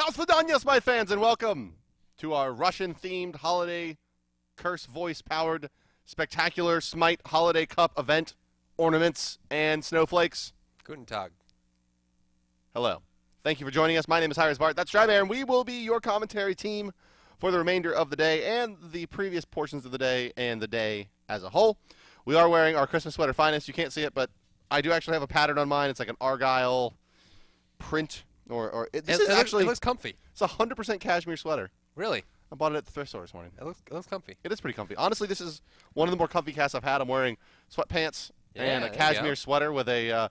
Spasvidanya, my fans, and welcome to our Russian-themed holiday curse voice-powered spectacular Smite Holiday Cup event, ornaments, and snowflakes. Guten Tag. Hello. Thank you for joining us. My name is hi-rez, that's Drybear, and we will be your commentary team for the remainder of the day and the previous portions of the day and the day as a whole. We are wearing our Christmas sweater finest. You can't see it, but I do actually have a pattern on mine. It's like an Argyle print. It looks comfy. It's a 100% cashmere sweater. Really? I bought it at the thrift store this morning. It looks comfy. It is pretty comfy. Honestly, this is one of the more comfy casts I've had. I'm wearing sweatpants and a cashmere sweater with I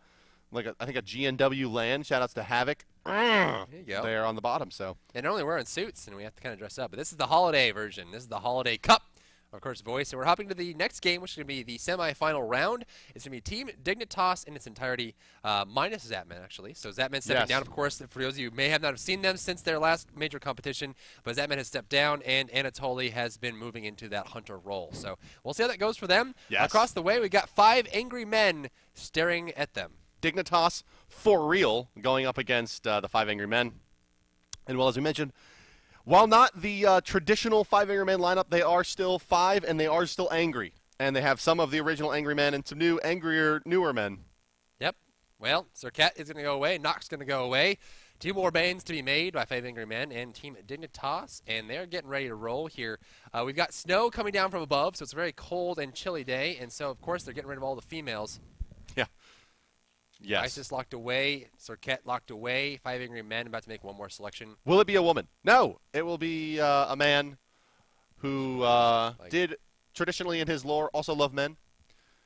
think a GNW land. Shout-outs to Havoc. There you go. There on the bottom. So. And normally we're in suits, and we have to kind of dress up. But this is the holiday version. This is the Holiday Cup. Of course, voice. And we're hopping to the next game, which is going to be the semifinal round. It's going to be Team Dignitas in its entirety, minus Zatman, actually. So Zatman stepping down, of course. For those of you who may have not seen them since their last major competition, but Zatman has stepped down, and Anatoly has been moving into that hunter role. So we'll see how that goes for them. Yes. Across the way, we got 5 angry men staring at them. Dignitas, for real, going up against the 5 Angry Men. And well, as we mentioned, while not the traditional 5 Angry Men lineup, they are still 5, and they are still angry. And they have some of the original Angry Men and some new, angrier, newer men. Yep. Well, Cirquet is going to go away. Nox going to go away. 2 more bans to be made by 5 Angry Men and Team Dignitas, and they're getting ready to roll here. We've got snow coming down from above, so it's a very cold and chilly day, and so, of course, they're getting rid of all the females. Yeah. Yes. Isis locked away. Cirquet locked away. 5 Angry Men about to make one more selection. Will it be a woman? No. It will be a man who did traditionally in his lore also love men.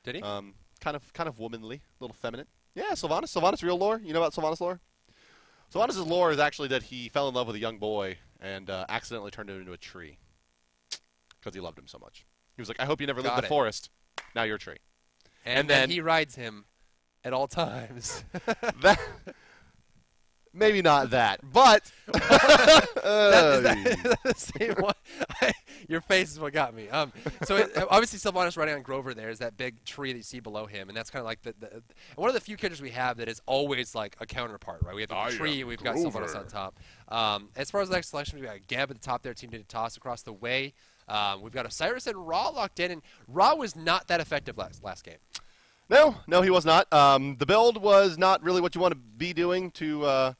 Did he? Kind of womanly, a little feminine. Yeah, Sylvanas. Sylvanas' real lore. You know about Sylvanas' lore? Sylvanas' lore is actually that he fell in love with a young boy and accidentally turned him into a tree because he loved him so much. He was like, I hope you never leave the forest. Now you're a tree. And then he rides him at all times. Maybe not that, but is that the same one? Your face is what got me. So obviously Sylvanas riding on Grover there is that big tree that you see below him, and that's kind of like one of the few characters we have that is always like a counterpart, right? We have the tree, we've got Sylvanas on top. As far as the next selection, we've got Geb at the top there, Team Dignitas across the way. We've got Osiris and Ra locked in, and Ra was not that effective last game. No, he was not. The build was not really what you want to be doing to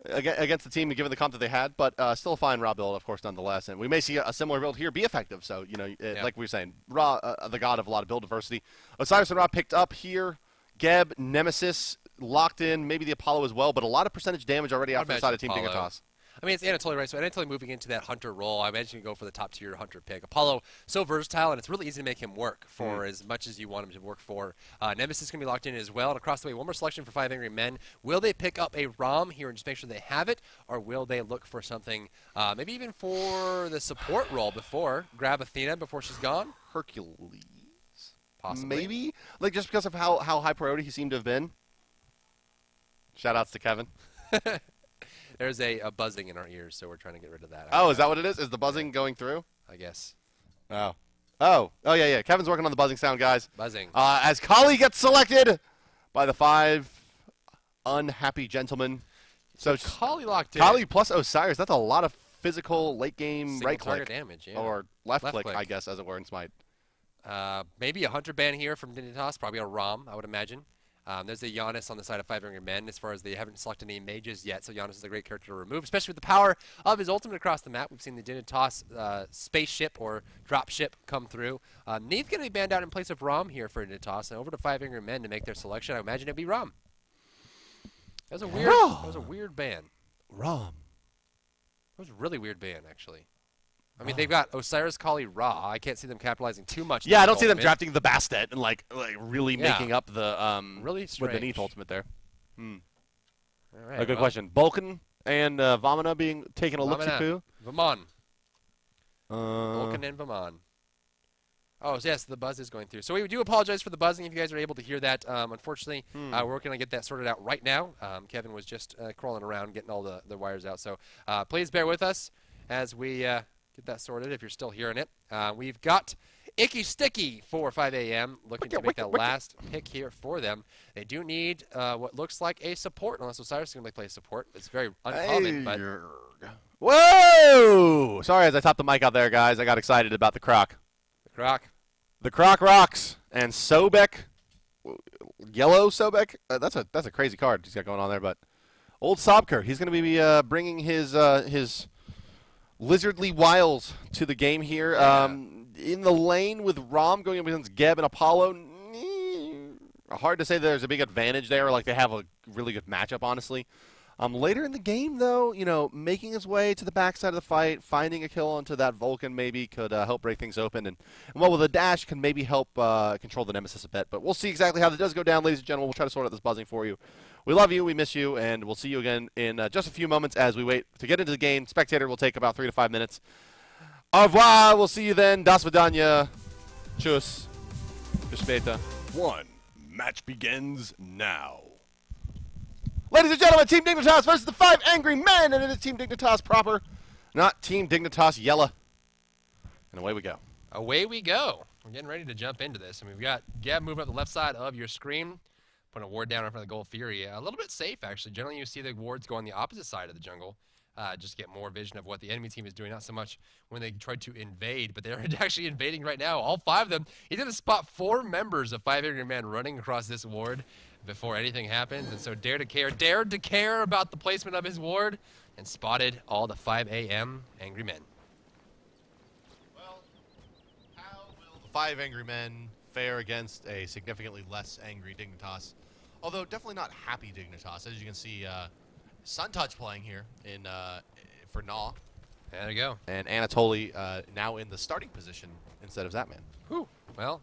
against the team, given the comp that they had, but still a fine Ra build, of course, nonetheless. And we may see a similar build here be effective. So, you know, like we were saying, Ra, the god of a lot of build diversity. Osiris and Ra picked up here. Geb, Nemesis locked in, maybe the Apollo as well, but a lot of percentage damage already out from the side of Team Dignitas. I mean, it's Anatoly, right? So Anatoly moving into that hunter role, I imagine you go for the top-tier hunter pick. Apollo, so versatile, and it's really easy to make him work for as much as you want him to work for. Nemesis is going to be locked in as well. And across the way, one more selection for 5 Angry Men. Will they pick up a ROM here and just make sure they have it, or will they look for something, maybe even for the support role before? Grab Athena before she's gone? Hercules. Possibly. Maybe? Like, just because of how high priority he seemed to have been. Shout-outs to Kevin. There's a buzzing in our ears, so we're trying to get rid of that. Oh, is that what it is? Is the buzzing going through? I guess. Oh, yeah. Kevin's working on the buzzing sound, guys. Buzzing. As Kali gets selected by the 5 unhappy gentlemen. So Kali locked in. Kali plus Osiris, that's a lot of physical late-game right-click. Damage, yeah. Or left-click, I guess, as it were in Smite. Maybe a hunter ban here from Dignitas, probably a ROM, I would imagine. There's a Giannis on the side of 5 Angry Men as far as they haven't selected any mages yet, so Giannis is a great character to remove, especially with the power of his ultimate across the map. We've seen the Dignitas spaceship or dropship come through. Neith's going to be banned out in place of Rom here for Dignitas, and over to 5 Angry Men to make their selection. I imagine it'd be Rom. That was a weird ban. Rom. That was a really weird ban, actually. I mean, they've got Osiris, Kali, Ra. I can't see them capitalizing too much. Yeah, I don't see them drafting the Bastet and like really making up the really with the Neith ultimate there. All right, a good question. Vulcan and Vamana being taken a look-see poo. Vaman. Vulcan and Vaman. Oh, so yes, the buzz is going through. So we do apologize for the buzzing if you guys are able to hear that. Unfortunately, we're working on get that sorted out right now. Kevin was just crawling around getting all the wires out. So please bear with us as we get that sorted if you're still hearing it. We've got Icky Sticky for 5 a.m. looking to make that last pick here for them. They do need what looks like a support, unless Osiris is going to play support. It's very uncommon. But whoa! Sorry, as I topped the mic out there, guys, I got excited about the Croc. The Croc. The Croc rocks. And Sobek, yellow Sobek. That's a crazy card he's got going on there. But old Sobker, he's going to be bringing his lizardly wiles to the game here. Yeah. In the lane with Rom going up against Geb and Apollo, hard to say there's a big advantage there. Like they have a really good matchup, honestly. Later in the game, though, making his way to the backside of the fight, finding a kill onto that Vulcan maybe could help break things open. And well, with a dash can maybe help control the Nemesis a bit. But we'll see exactly how that does go down, ladies and gentlemen. We'll try to sort out this buzzing for you. We love you, we miss you, and we'll see you again in just a few moments as we wait to get into the game. Spectator will take about 3 to 5 minutes. Au revoir. We'll see you then. Das Vidania. Tschüss. Bis später. One match begins now. Ladies and gentlemen, Team Dignitas versus the 5 Angry Men, and it is Team Dignitas proper, not Team Dignitas Yella. And away we go. Away we go. We're getting ready to jump into this. And we've got Gab moving up the left side of your screen, putting a ward down in front of the Gold Fury. A little bit safe, actually. Generally, you see the wards go on the opposite side of the jungle. Just get more vision of what the enemy team is doing, not so much when they try to invade, but they're actually invading right now. All 5 of them. He's going to spot 4 members of 5 Angry Men running across this ward before anything happens. And so dared to care about the placement of his ward and spotted all the 5 a.m. Angry Men. Well, how will the 5 Angry Men fare against a significantly less angry Dignitas? Although definitely not happy Dignitas. As you can see, Suntouch playing here in for Gnaw. There you go. And Anatoly now in the starting position instead of Zapman. Whew. Well,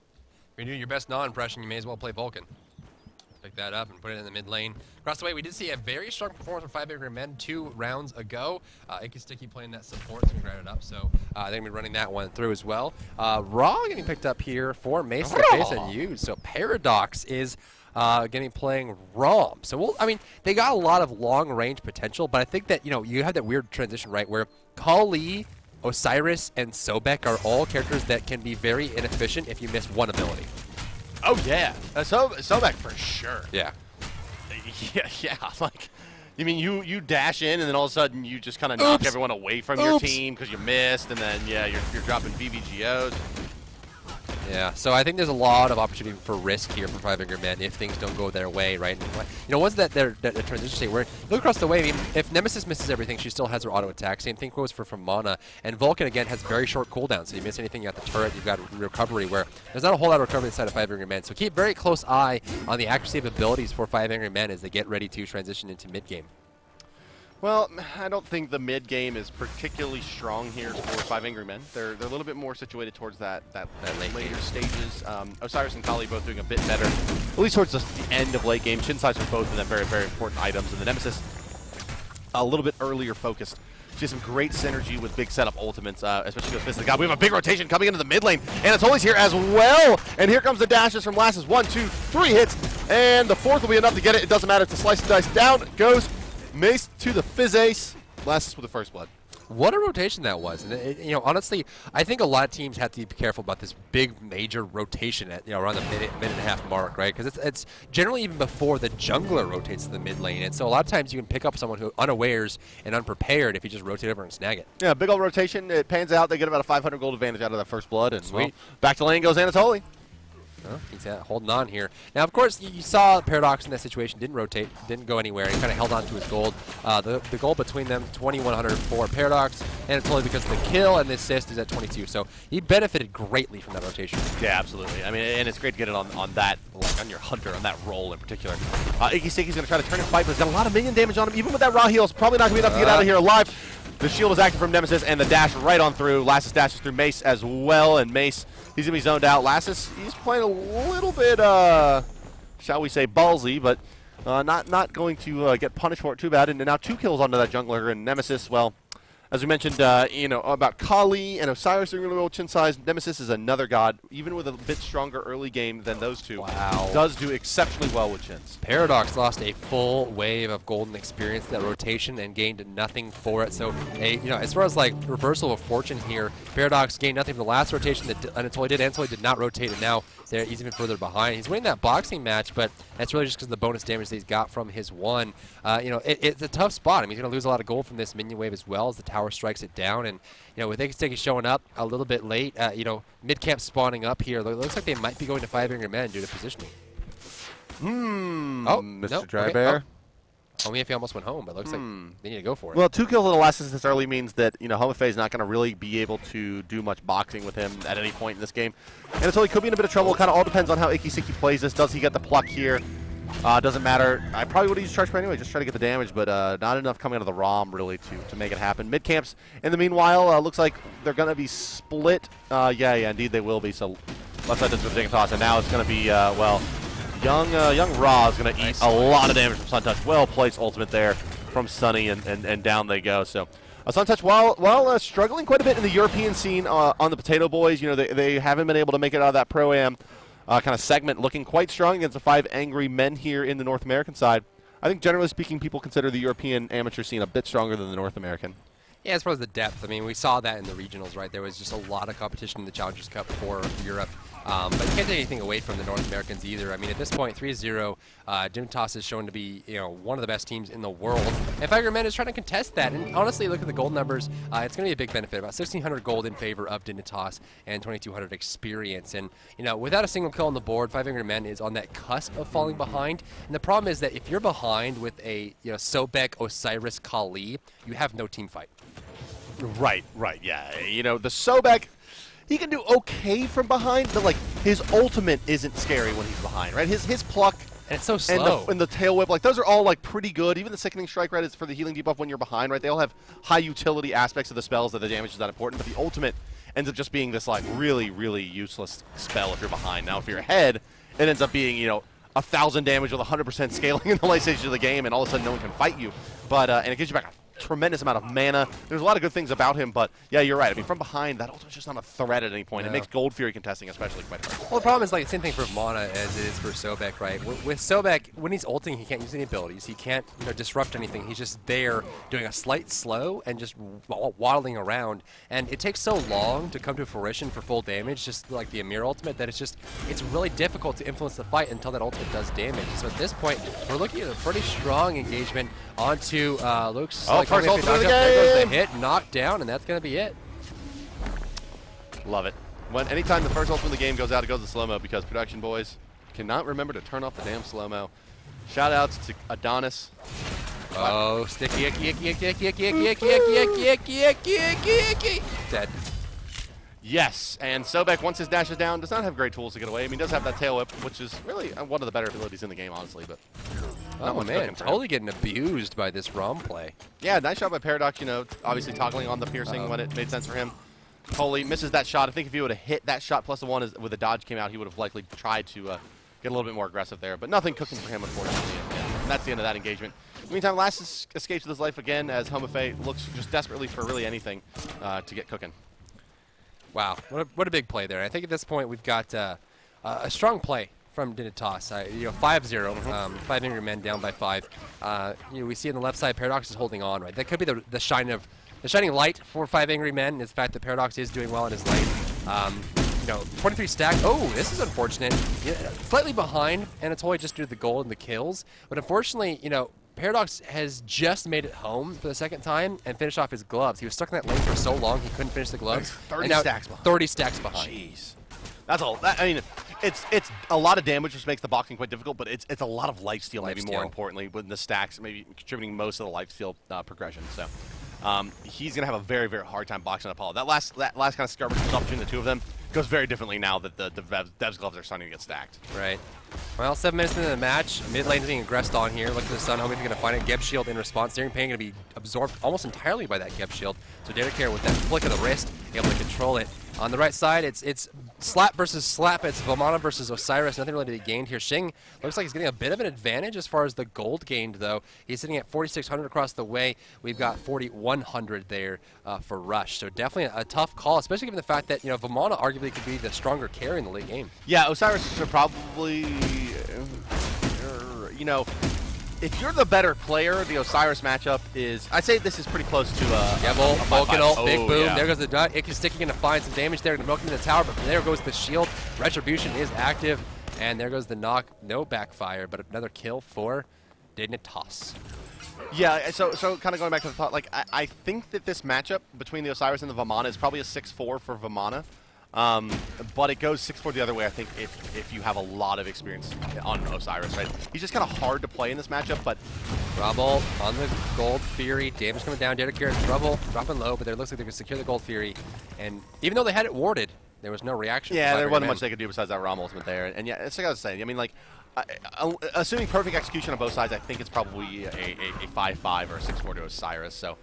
if you're doing your best Gnaw impression, you may as well play Vulcan. Pick that up and put it in the mid lane. Across the way, we did see a very strong performance from 5 Angry Men 2 rounds ago. Icky Sticky playing that support, so we grab it up. So they're going to be running that one through as well. Raw getting picked up here for Mace and used. So Paradox is playing ROM. So they got a lot of long range potential, but I think that you have that weird transition, right, where Kali, Osiris, and Sobek are all characters that can be very inefficient if you miss one ability. Oh yeah, Sobek for sure. Yeah. Yeah. Like, you mean you dash in and then all of a sudden you just kind of knock everyone away from your team because you missed, and then you're dropping VVGOs. Yeah, so I think there's a lot of opportunity for risk here for 5 Angry Men if things don't go their way, right? And once that transition state where look across the way, I mean, if Nemesis misses everything, she still has her auto attack. Same thing goes for Mana. And Vulcan, again, has very short cooldowns. So you miss anything, you got the turret, you've got recovery, where there's not a whole lot of recovery inside of 5 Angry Men. So keep very close eye on the accuracy of abilities for 5 Angry Men as they get ready to transition into mid-game. Well, I don't think the mid game is particularly strong here for 5 Angry Men. They're a little bit more situated towards that later stages. Osiris and Kali both doing a bit better, at least towards the end of late game. Shinsai's are both of them very, very important items, and the Nemesis a little bit earlier focused. She has some great synergy with big setup ultimates, especially with Fist of the God. We have a big rotation coming into the mid lane, and Anatoly's here as well. And here comes the dashes from Lasses. 1, 2, 3 hits, and the 4th will be enough to get it. It doesn't matter. It's a slice and dice. Down goes Mace to the Fizz Ace. Lasses with the first blood. What a rotation that was. And honestly, I think a lot of teams have to be careful about this big major rotation at around the minute and a half mark, right? Because it's generally even before the jungler rotates to the mid lane, and so a lot of times you can pick up someone who unawares and unprepared if you just rotate over and snag it. Yeah, big old rotation. It pans out. They get about a 500 gold advantage out of that first blood, and well, back to lane goes Anatoly. Oh, he's holding on here. Now, of course, you saw Paradox in that situation. Didn't rotate, didn't go anywhere. He kind of held on to his gold. The goal between them, 2,100 for Paradox, and it's only because the kill and the assist is at 22. So he benefited greatly from that rotation. Yeah, absolutely. I mean, and it's great to get it on that, like on your hunter, on that roll in particular. Icky Sticky's going to try to turn and fight, but he's got a lot of minion damage on him. Even with that raw heal, it's probably not going to be enough to get out of here alive. The shield is active from Nemesis, and the dash right on through. Lassus dashes through Mace as well, and Mace, he's going to be zoned out. Lassus, he's playing a little bit, shall we say, ballsy, but not going to get punished for it too bad. And now 2 kills onto that jungler, and Nemesis, well, As we mentioned, about Kali and Osiris doing really well with chin size. Nemesis is another god, even with a bit stronger early game than those two. Wow. Does do exceptionally well with chins. Paradox lost a full wave of golden experience that rotation and gained nothing for it. So, as far as like reversal of fortune here, Paradox gained nothing from the last rotation that Anatoly did. Anatoly did not rotate, and now he's even further behind. He's winning that boxing match, but that's really just because of the bonus damage that he's got from his one. It's a tough spot. I mean, he's going to lose a lot of gold from this minion wave as well as the tower strikes it down. And with Iggy showing up a little bit late, mid camp spawning up here, it looks like they might be going to 5 Angry Men due to positioning. Mr. Nope. Drybear. Only if he almost went home, but it looks like they need to go for it. Well, 2 kills in the last instance early means that Homofei is not going to really be able to do much boxing with him at any point in this game. And Anatoly could be in a bit of trouble. Kind of all depends on how Ikisiki plays this. Does he get the pluck here? Doesn't matter. I probably would have used Charge Spray anyway, just try to get the damage, but not enough coming out of the ROM really to make it happen. Mid camps, in the meanwhile, looks like they're going to be split. Yeah, indeed they will be. So left side does the Dignitas, and now it's going to be, young Ra is going to eat a lot of damage from Sun Touch. Well placed ultimate there from Sunny, and down they go. So Sun Touch, while struggling quite a bit in the European scene on the Potato Boys, they haven't been able to make it out of that Pro-Am kind of segment, looking quite strong against the 5 Angry Men here in the North American side. I think generally speaking, people consider the European amateur scene a bit stronger than the North American. Yeah, as far as the depth, I mean, we saw that in the regionals, right? There was just a lot of competition in the Challengers Cup for Europe. But you can't take anything away from the North Americans either. I mean, at this point, 3-0, Dignitas is shown to be, one of the best teams in the world. And 5 Angry Men is trying to contest that. And honestly, look at the gold numbers. It's going to be a big benefit. About 1,600 gold in favor of Dignitas and 2,200 experience. And, without a single kill on the board, 5 Angry Men is on that cusp of falling behind. And the problem is that if you're behind with a, Sobek, Osiris, Kali, you have no team fight. Right, yeah. The Sobek, he can do okay from behind, but his ultimate isn't scary when he's behind, right? His pluck and it's so slow. And the tail whip, those are all pretty good. Even the sickening strike, right, is for the healing debuff when you're behind, right? They all have high utility aspects of the spells that the damage is not important, but the ultimate ends up just being this really, really useless spell if you're behind. Now if you're ahead, it ends up being 1,000 damage with 100% scaling in the late stages of the game, and all of a sudden no one can fight you. But and it gives you back a tremendous amount of mana. There's a lot of good things about him, but yeah, you're right. I mean, from behind, that ultimate's just not a threat at any point. It makes Gold Fury contesting especially quite hard. Well, the problem is the same thing for Mana as it is for Sobek, right? With Sobek, when he's ulting, he can't use any abilities. He can't disrupt anything. He's just there doing a slight slow and just waddling around. And it takes so long to come to fruition for full damage, just like the Amir ultimate, that it's really difficult to influence the fight until that ultimate does damage. So at this point, we're looking at a pretty strong engagement onto Luke's. First ultimate of the game! There goes the hit, knocked down, and that's going to be it. Love it. Anytime the first ultimate of the game goes out, it goes to slow-mo because production boys cannot remember to turn off the damn slow-mo. Shout-outs to Adonis. Oh, sticky, icky. Dead. Yes, and Sobek, once his dash is down, does not have great tools to get away. I mean, he does have that tail whip, which is really one of the better abilities in the game, honestly. But oh man, totally getting abused by this ROM play. Yeah, nice shot by Paradox. Obviously toggling on the piercing when it made sense for him. Holy misses that shot. I think if he would have hit that shot plus the one with the dodge came out, he would have likely tried to get a little bit more aggressive there. But nothing cooking for him, unfortunately. And that's the end of that engagement. In the meantime, Last escapes with his life again as Homofei looks just desperately for really anything to get cooking. Wow, what a big play there. I think at this point we've got a strong play from Dignitas. 5-0, 5 Angry Men down by 5. We see on the left side Paradox is holding on, right? That could be the shining light for 5 Angry Men is the fact that Paradox is doing well in his lane. 23 stack. Oh, this is unfortunate. Slightly behind Anatoly just due to the gold and the kills, but unfortunately, Paradox has just made it home for the second time and finished off his gloves. He was stuck in that lane for so long he couldn't finish the gloves. 30 stacks behind. 30 stacks behind. Jeez. That's all. I mean, it's a lot of damage, which makes the boxing quite difficult, but it's a lot of lifesteal, maybe more importantly, with the stacks maybe contributing most of the lifesteal progression. So he's going to have a very, very hard time boxing Apollo. That last kind of skirmish between the two of them goes very differently now that the Dev's gloves are starting to get stacked. Right. Well, 7 minutes into the match, mid lane is being aggressed on here. Look at the Sun, hoping he's going to find it. Geb Shield in response. Steering Pain going to be absorbed almost entirely by that Geb Shield. So Dedicare with that flick of the wrist, able to control it. On the right side, it's Slap versus Slap. It's Vamana versus Osiris. Nothing really to be gained here. Xing looks like he's getting a bit of an advantage as far as the gold gained, though. He's sitting at 4,600 across the way. We've got 4,100 there for Rush. So definitely a tough call, especially given the fact that Vamana arguably could be the stronger carry in the late game. Yeah, Osiris should probably, if you're the better player, the Osiris matchup is, I'd say this is pretty close to a Vulcan ult, big boom. Yeah. There goes the dot. Icky sticking going to find some damage there, going to milk him in the tower, but there goes the shield. Retribution is active, and there goes the knock. No backfire, but another kill for Dignitas. Yeah, so kind of going back to the thought, like, I think that this matchup between the Osiris and the Vamana is probably a 6-4 for Vamana. But it goes 6-4 the other way, I think, if you have a lot of experience on Osiris, right? He's just kind of hard to play in this matchup, but... Rumble on the Gold Fury. Damage coming down. Dedicare in trouble. Dropping low, but there looks like they can secure the Gold Fury. And even though they had it warded, there was no reaction. Yeah, there wasn't much they could do besides that Rom ultimate there. And yeah, it's like I was saying. I mean, like, assuming perfect execution on both sides, I think it's probably a 5-5 or a 6-4 to Osiris. So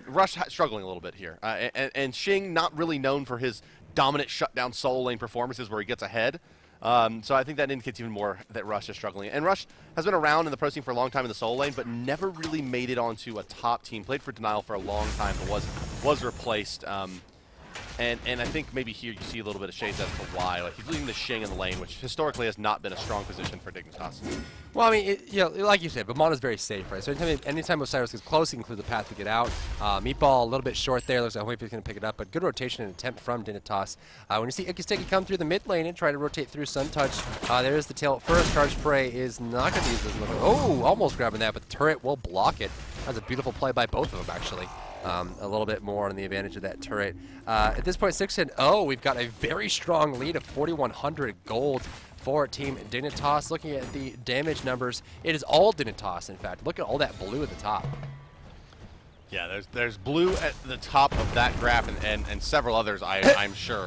Rush struggling a little bit here. And Xing not really known for his dominant shutdown solo lane performances where he gets ahead. So I think that indicates even more that Rush is struggling. And Rush has been around in the pro scene for a long time in the solo lane, but never really made it onto a top team. Played for Denial for a long time, but was replaced. And I think maybe here you see a little bit of shades as to why. Like, he's leaving the Xing in the lane, which historically has not been a strong position for Dignitas. Well, I mean, like you said, Vamana's very safe, right? So anytime Osiris gets close, he can clear the path to get out. Meatball a little bit short there. Looks like he's going to pick it up, but good rotation and attempt from Dignitas. When you see Icky come through the mid lane and try to rotate through Sun Touch, there is the tail first. Charge Spray is not going to use this. Oh, almost grabbing that, but the turret will block it. That's a beautiful play by both of them, actually. A little bit more on the advantage of that turret. At this point, 6-0, we've got a very strong lead of 4,100 gold for Team Dignitas. Looking at the damage numbers, it is all Dignitas, in fact. Look at all that blue at the top. Yeah, there's blue at the top of that graph and several others, I'm sure.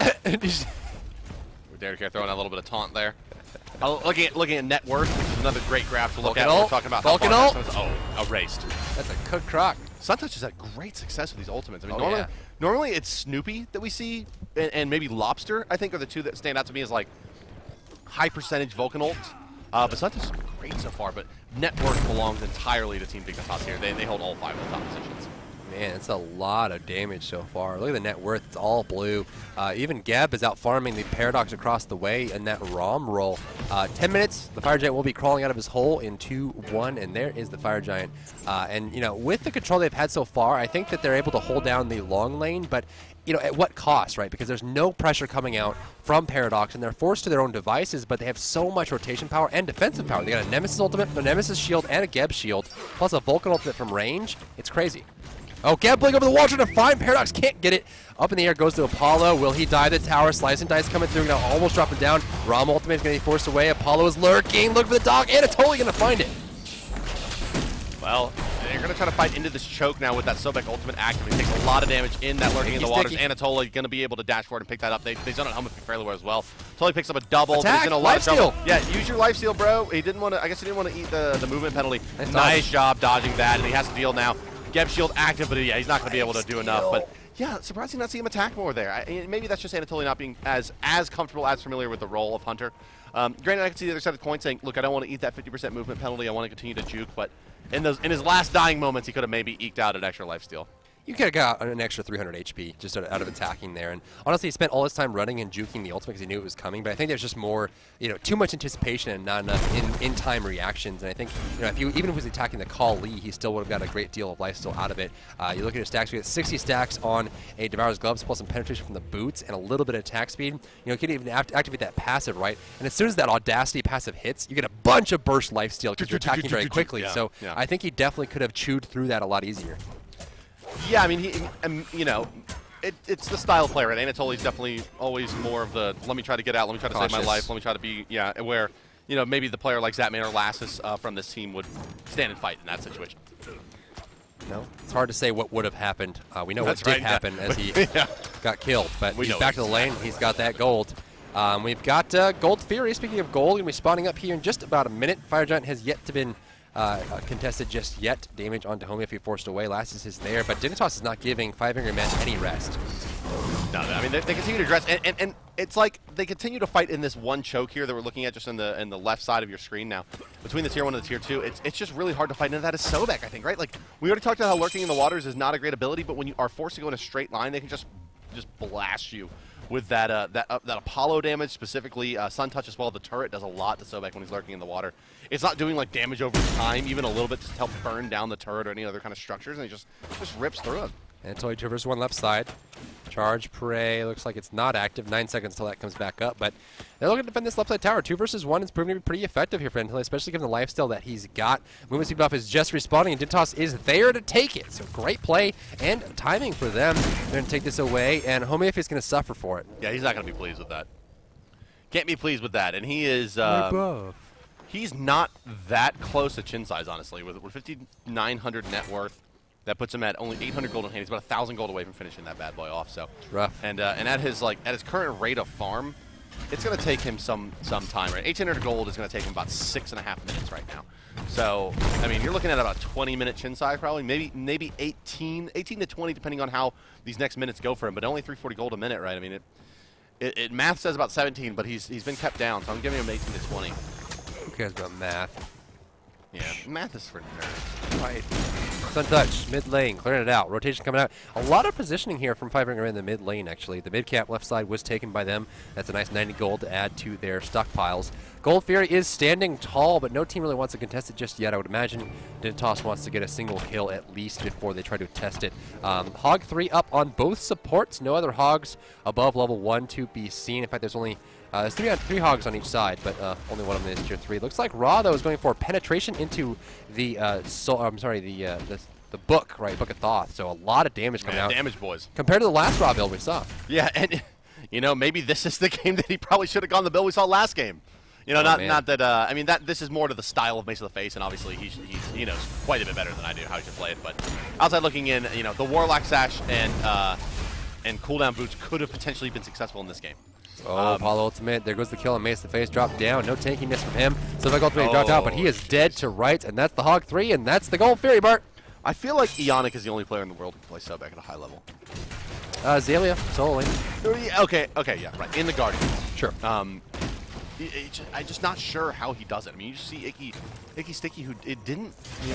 Dedicare throwing a little bit of taunt there. Looking at net worth, which is another great graph to look at. We're talking about Vulcan ult. Oh, erased. That's a cooked crock. Suntouch has had great success with these ultimates. I mean, normally it's Snoopy that we see, and maybe Lobster, I think, are the two that stand out to me as, like, high percentage Vulcan ult. But Suntouch has been great so far, but net worth belongs entirely to Team Dignitas here. They hold all 5 of the top positions. Man, it's a lot of damage so far. Look at the net worth. It's all blue. Even Geb is out farming the Paradox across the way in that ROM roll. 10 minutes, the Fire Giant will be crawling out of his hole in 2-1, and there is the Fire Giant. And, with the control they've had so far, I think that they're able to hold down the long lane, but at what cost, right? Because there's no pressure coming out from Paradox, and they're forced to their own devices, but they have so much rotation power and defensive power. They got a Nemesis ultimate, a Nemesis shield, and a Geb shield, plus a Vulcan ultimate from range. It's crazy. Oh, Gambling over the wall trying to find Paradox. Can't get it. Up in the air goes to Apollo. Will he die the tower? Slice and Dice coming through. Now almost dropping down. Rom ultimate is going to be forced away. Apollo is lurking. Look for the dog. And it's totally going to find it. Well, they're going to try to fight into this choke now with that Sobek ultimate active. He takes a lot of damage in that lurking in the waters. Anatoly going to be able to dash forward and pick that up. They've done it Hummuffy fairly well as well. Totally picks up a double. Attack, He's in a lot of lifesteal. trouble. Yeah, use your lifesteal, bro. He didn't want to. I guess he didn't want to eat the movement penalty. Nice job dodging that, and he has to deal now. Geb shield active, but yeah, he's not going to be able to do enough. But yeah, surprising not to see him attack more there. Maybe that's just Anatoly not being as comfortable, as familiar with the role of Hunter. Granted, I can see the other side of the coin saying, look, I don't want to eat that 50% movement penalty. I want to continue to juke. But in his last dying moments, he could have maybe eked out an extra lifesteal. You could have got an extra 300 HP just out of attacking there. And honestly, he spent all his time running and juking the ultimate because he knew it was coming. But I think there's just more, too much anticipation and not enough in-time reactions. And I think, even if he was attacking the Kali, he still would have got a great deal of life still out of it. You look at his stacks, we got 60 stacks on a Devourer's Gloves, plus some penetration from the boots and a little bit of attack speed. You can even activate that passive, right? And as soon as that Audacity passive hits, you get a bunch of burst lifesteal because you're attacking very quickly. So I think he definitely could have chewed through that a lot easier. Yeah, I mean, it's the style of player, right? Anatoly's definitely always more of the, let me try to get out, let me try to save my life, let me try to be, where, maybe the player like Zatman or Lassus from this team would stand and fight in that situation. No, it's hard to say what would have happened. We know what did happen as he got killed, but he's back to the lane. He's got that gold. We've got Gold Fury. Speaking of gold, going to be spawning up here in just about a minute. Fire Giant has yet to been contested just yet. Damage onto Homie if he forced away. Lassus is there, but Dignitas is not giving Five Finger Men any rest. No, I mean, they continue to dress, and it's like they continue to fight in this one choke here that we're looking at just in the left side of your screen now. Between the tier 1 and the tier 2, it's just really hard to fight, and that is Sobek, I think, right? Like, we already talked about how lurking in the waters is not a great ability, but when you are forced to go in a straight line, they can just blast you with that Apollo damage, specifically Sun Touch as well. The turret does a lot to Sobek when he's lurking in the water. It's not doing like damage over time, even a little bit, to help burn down the turret or any other kind of structures, and he just rips through it. And Toy Traverse one left side. Charge Prey looks like it's not active. 9 seconds till that comes back up, but they're looking to defend this left side tower. 2 versus 1 is proving to be pretty effective here for Antilles, especially given the lifesteal that he's got. Movement speed buff is just respawning, and Dignitas is there to take it. So great play and timing for them. They're going to take this away, and Homie is going to suffer for it. Yeah, he's not going to be pleased with that. Can't be pleased with that, and he is. He's not that close to chin size, honestly. With 5,900 net worth. That puts him at only 800 gold in hand. He's about 1,000 gold away from finishing that bad boy off. So it's rough. And at his current rate of farm, it's going to take him some time. Right, 1,800 gold is going to take him about 6.5 minutes right now. So I mean, you're looking at about 20-minute chin size probably, maybe 18 to 20 depending on how these next minutes go for him. But only 340 gold a minute, right? I mean, it math says about 17, but he's been kept down. So I'm giving him 18 to 20. Who cares about math? Yeah, math is for nerds. Right. Sun Touch, mid lane, clearing it out. Rotation coming out. A lot of positioning here from Five Finger in the mid lane, actually. The mid cap left side was taken by them. That's a nice 90 gold to add to their stockpiles. Gold Fury is standing tall, but no team really wants to contest it just yet. I would imagine Dignitas wants to get a single kill at least before they try to test it. Hog 3 up on both supports. No other hogs above level 1 to be seen. In fact, there's only there's three hogs on each side, but only one of them is tier 3. Looks like Ra, though, is going for penetration into the the book, right? Book of Thoth. So a lot of damage coming out. Damage, boys. Compared to the last Ra build we saw. Yeah, and you know, maybe this is the game that he probably should have gone the build we saw last game. You know, not that. I mean, this is more to the style of Mace of the Face, and obviously he knows quite a bit better than I do how he should play it. But outside looking in, you know, the Warlock Sash and cooldown boots could have potentially been successful in this game. Oh, Apollo ultimate. There goes the kill on Mace of the Face. Dropped down. No tankiness from him. So the ultimate dropped out, but he is dead to rights, and that's the Hog 3, and that's the Gold Fury, Bart. I feel like Ionic is the only player in the world who can play Sobek at a high level. Zalia, solo lane. Okay, yeah, right. In the Guardian. Sure. I'm just not sure how he does it. I mean, you just see Icky Sticky, who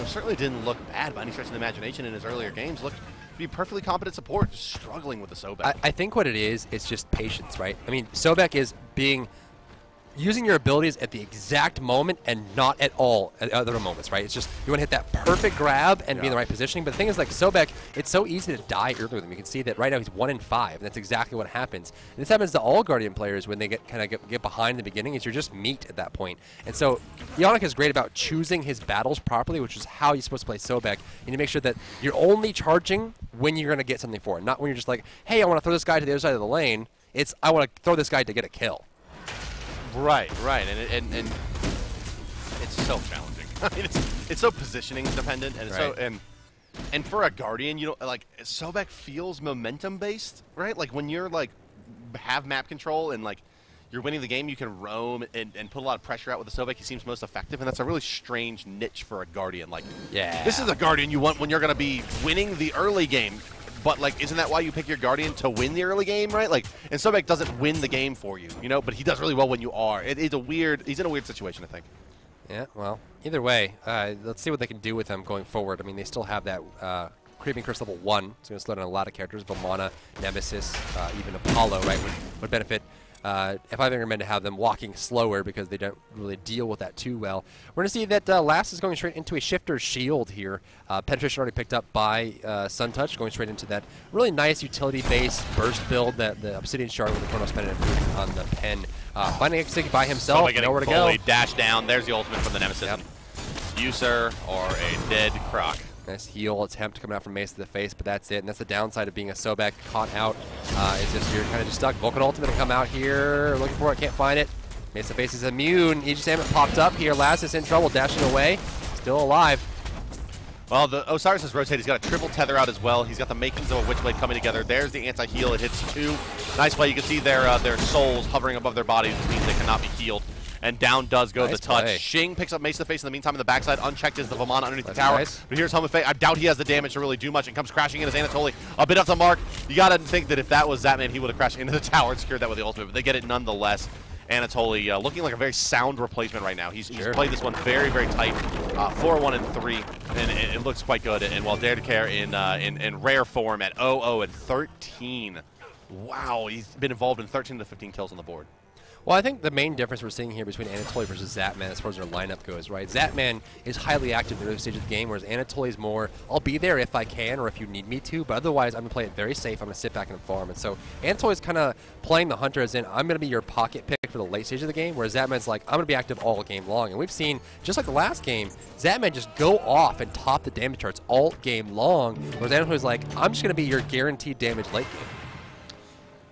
certainly didn't look bad by any stretch of the imagination in his earlier games. Looked to be perfectly competent support, just struggling with the Sobek. I think what it is, it's just patience, right? I mean, Sobek is using your abilities at the exact moment and not at all at other moments, right? It's just you want to hit that perfect grab and be in the right positioning. But the thing is, like Sobek, it's so easy to die early with him. You can see that right now he's 1 in 5, and that's exactly what happens. And this happens to all Guardian players when they get behind in the beginning. Is you're just meat at that point. And so Ionic is great about choosing his battles properly, which is how you're supposed to play Sobek. And you make sure that you're only charging when you're going to get something for it, not when you're just like, hey, I want to throw this guy to the other side of the lane. It's I want to throw this guy to get a kill. Right, and it's so challenging. I mean, it's so positioning dependent, and right. and for a Guardian, you know, like Sobek feels momentum based, right? Like when you're like have map control and like you're winning the game, you can roam and put a lot of pressure out with the Sobek. He seems most effective, and that's a really strange niche for a Guardian. Like, yeah, this is a Guardian you want when you're going to be winning the early game. But, like, isn't that why you pick your Guardian, to win the early game, right? Like, and Sobek doesn't win the game for you, you know, but he does really well when you are. He's in a weird situation, I think. Yeah, well, either way, let's see what they can do with him going forward. I mean, they still have that Creeping Curse level 1. It's going to slow down a lot of characters. Vamana, Nemesis, even Apollo, right, would benefit. If I recommend to have them walking slower because they don't really deal with that too well. We're going to see that Last is going straight into a Shifter Shield here. Penetration already picked up by Sun Touch, going straight into that really nice utility-based burst build, that the Obsidian Shard with the Chronos Pendant on the pen. Finding X-Stick by himself, nowhere to go. Dash down. There's the ultimate from the Nemesis. Yep. User or a dead Croc. Nice heal attempt coming out from Mace to the face, but that's it. And that's the downside of being a Sobek caught out. It's just you're kind of just stuck. Vulcan ultimate will come out here, looking for it, can't find it. Mace to the face is immune. Aegis Amulet popped up here. Last is in trouble, dashing away, still alive. Well, the Osiris has rotated. He's got a triple tether out as well. He's got the makings of a Witchblade coming together. There's the anti-heal. It hits 2. Nice play. You can see their souls hovering above their bodies, which means they cannot be healed. And down does go Nice the touch. play. Shing picks up Mace to the face in the meantime in the backside. Unchecked is the Vamana underneath That's the tower. nice. But here's Helmet Fate. I doubt he has the damage to really do much and comes crashing in as Anatoly. A bit off the mark. You got to think that if that was Zatman, he would have crashed into the tower and secured that with the ultimate. But they get it nonetheless. Anatoly looking like a very sound replacement right now. He's played this one very, very tight. 4-1 and 3, and it looks quite good. And while Dare to Care in rare form at 0-0 and 13. Wow, he's been involved in 13 to 15 kills on the board. Well, I think the main difference we're seeing here between Anatoly versus Zatman as far as their lineup goes, right? Zatman is highly active in the early stage of the game, whereas Anatoly is more, I'll be there if I can or if you need me to, but otherwise I'm going to play it very safe. I'm going to sit back and farm. And so Anatoly's kind of playing the hunter as in, I'm going to be your pocket pick for the late stage of the game, whereas Zatman's like, I'm going to be active all game long. And we've seen, just like the last game, Zatman just go off and top the damage charts all game long, whereas Anatoly's like, I'm just going to be your guaranteed damage late game.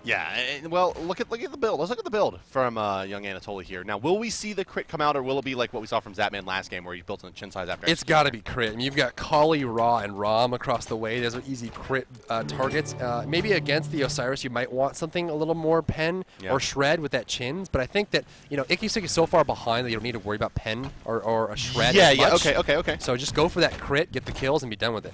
Yeah, and, well, look at the build. Let's look at the build from young Anatoly here. Now, will we see the crit come out, or will it be like what we saw from Zatman last game, where he built in the chin size after? It's got to be crit. I mean, you've got Kali, Ra, and Ram across the way. Those are easy crit targets. Maybe against the Osiris, you might want something a little more pen or shred with that chins. But I think that Icky Stick is so far behind that you don't need to worry about pen or a shred. Yeah, as much. Okay. So just go for that crit, get the kills, and be done with it.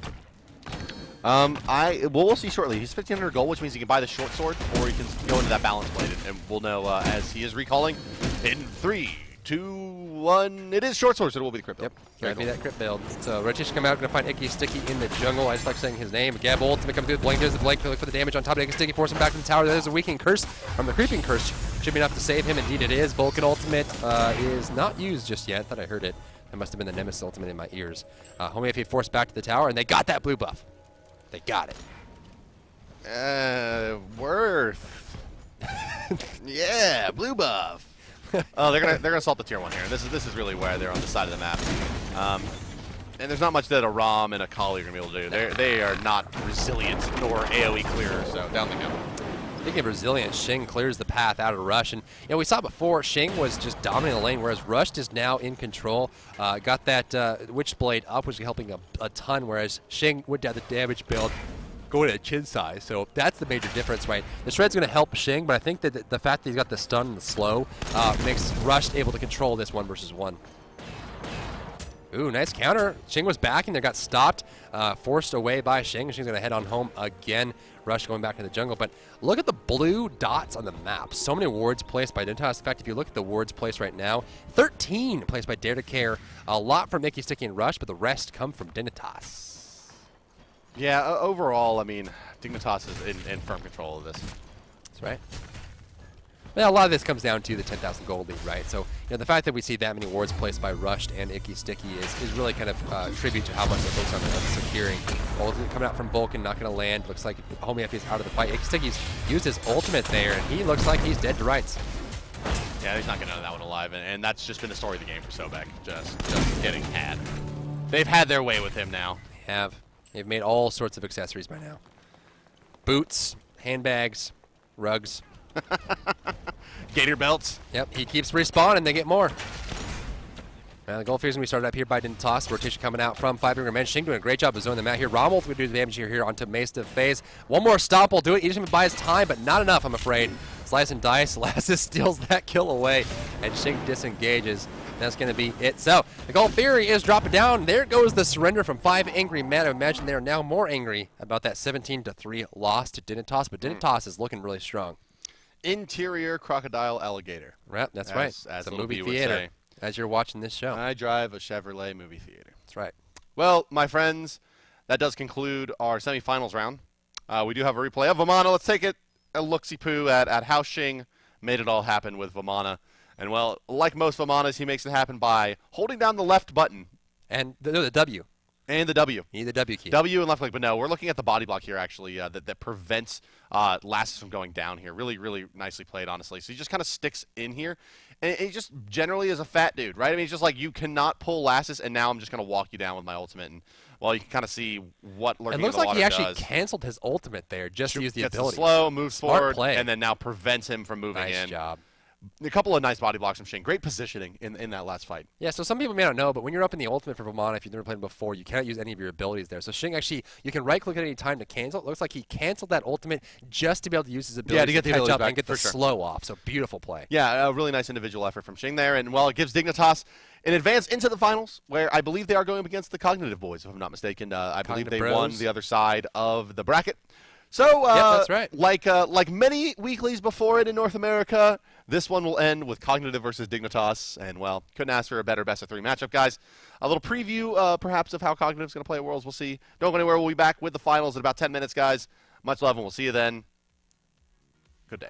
We'll see shortly. He's 1,500 gold, which means he can buy the short sword, or he can go into that balance blade, and we'll know as he is recalling. In 3, 2, 1, it is short sword, so it will be the crit build. Yep, gotta be that crit build. So rotation come out, gonna find Icky Sticky in the jungle. I just like saying his name. Gab ultimate coming through the blink. There's the blink. Look for the damage on top of Icky Sticky, force him back to the tower. There's a weakening curse from the creeping curse. Should be enough to save him. Indeed, it is. Vulcan ultimate is not used just yet. Thought I heard it. That must have been the Nemesis ultimate in my ears. Homeopathy forced back to the tower, and they got that blue buff. They got it. Worth. Yeah, blue buff. Oh, they're gonna assault the tier 1 here. This is really where they're on the side of the map. And there's not much that a Ram and a Kali are gonna be able to do. They are not resilient nor AOE clearer. So down they go. Speaking of resilience, Shing clears the path out of Rush. And we saw before, Shing was just dominating the lane, whereas Rush is now in control. Got that Witchblade up, which is helping a ton, whereas Shing went down the damage build, going at chin size. So that's the major difference, right? The Shred's going to help Shing, but I think that the fact that he's got the stun and the slow makes Rush able to control this 1 versus 1. Ooh, nice counter. Shing was back and they got stopped, forced away by Shing. Shing's going to head on home again. Rush going back to the jungle. But look at the blue dots on the map. So many wards placed by Dignitas. In fact, if you look at the wards placed right now, 13 placed by Dare to Care. A lot from Icky Sticky and Rush, but the rest come from Dignitas. Yeah, overall, I mean, Dignitas is in firm control of this. That's right. Well, a lot of this comes down to the 10,000 gold lead, right? So, the fact that we see that many wards placed by Rushed and Icky Sticky is really kind of tribute to how much they focus on securing. Ultimate coming out from Vulcan, not going to land. Looks like Homie is out of the fight. Icky Sticky's used his ultimate there, and he looks like he's dead to rights. Yeah, he's not getting out of that one alive, and that's just been the story of the game for Sobek. Just getting had. They've had their way with him now. They have. They've made all sorts of accessories by now. Boots, handbags, rugs. Gator belts. Yep, he keeps respawning, they get more. The Gold Fear's going to be started up here by Dignitas. Rotation coming out from 5-finger men. Shing doing a great job of zoning them out here. Rommel will do the damage here onto Mace to phase. One more stomp will do it. He just buys time, but not enough, I'm afraid. Slice and dice. Lassus steals that kill away, and Shing disengages. That's going to be it. So, the Gold Fury is dropping down. There goes the surrender from 5 angry men. I imagine they are now more angry about that 17-3 loss to Dignitas, but Dignitas is looking really strong. Interior crocodile alligator. Right, that's right. As it's a Little movie B would theater say. as you're watching this show. I drive a Chevrolet movie theater. That's right. Well, my friends, that does conclude our semifinals round. We do have a replay of Vamana. Let's take a look-see-poo at how Shing made it all happen with Vamana. And, well, like most Vamanas, he makes it happen by holding down the left button. And the W. And the W. You need the W key. W and left click. But no, we're looking at the body block here, actually, that prevents Lassus from going down here. Really, really nicely played, honestly. So he just kind of sticks in here. And he just generally is a fat dude, right? I mean, he's just like, you cannot pull Lassus, and now I'm just going to walk you down with my ultimate. And, well, you can kind of see what lurking in the water does. It looks like he actually canceled his ultimate there just to use the Gets ability. slow, moves Smart forward, play. and then now prevents him from moving in. Nice job. A couple of nice body blocks from Shing. Great positioning in that last fight. Yeah, so some people may not know, but when you're up in the ultimate for Vamana, if you've never played him before, you cannot use any of your abilities there. So Shing actually, you can right-click at any time to cancel. It looks like he canceled that ultimate just to be able to use his abilities to get the catch abilities up back, and get the for sure. slow off. So beautiful play. Yeah, a really nice individual effort from Shing there. And, well, it gives Dignitas an advance into the finals, where I believe they are going up against the Cognitive Boys, if I'm not mistaken. I believe Cognitive they Bros. won the other side of the bracket. So, Yep, that's right. like many weeklies before it in North America, this one will end with Cognitive versus Dignitas, and, well, couldn't ask for a better best-of-3 matchup, guys. A little preview, perhaps, of how Cognitive's going to play at Worlds. We'll see. Don't go anywhere. We'll be back with the finals in about 10 minutes, guys. Much love, and we'll see you then. Good day.